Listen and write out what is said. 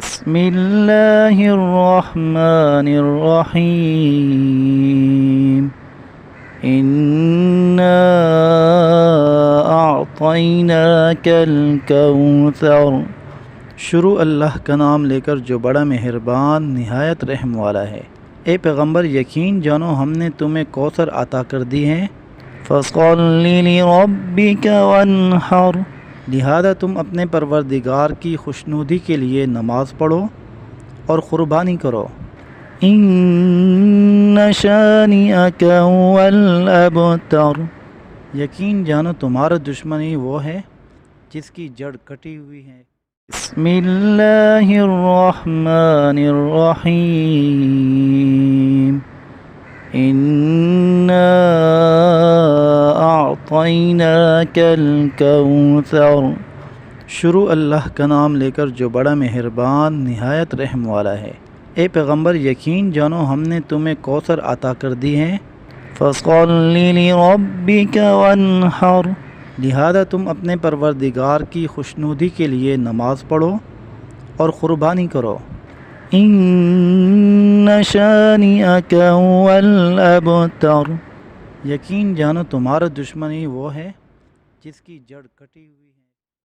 بسم اللہ الرحمن الرحیم انا اعطیناک الکوثر۔ شروع اللہ کا نام لے کر جو بڑا مہربان نہایت رحم والا ہے۔ اے پیغمبر یقین جانو ہم نے تمہیں کوثر عطا کر دی ہیں۔ فصل لربک وانحر، لہذا تم اپنے پروردگار کی خوشنودی کے لیے نماز پڑھو اور قربانی کرو۔ ان شانئک هو الابتر، یقین جانو تمہارا دشمن ہی وہ ہے جس کی جڑ کٹی ہوئی ہے۔ بسم اللہ الرحمن الرحیم انا اعطیناک الکوثر۔ شروع اللہ کا نام لے کر جو بڑا مہربان نہایت رحم والا ہے۔ اے پیغمبر یقین جانو ہم نے تمہیں کوثر عطا کر دی ہیں۔ فصل لربک وانحر، لہذا تم اپنے پروردگار کی خوشنودی کے لیے نماز پڑھو اور قربانی کرو۔ ان شانئک هو الابتر، یقین جانو تمہارا دشمن ہی وہ ہے جس کی جڑ کٹی ہوئی ہے۔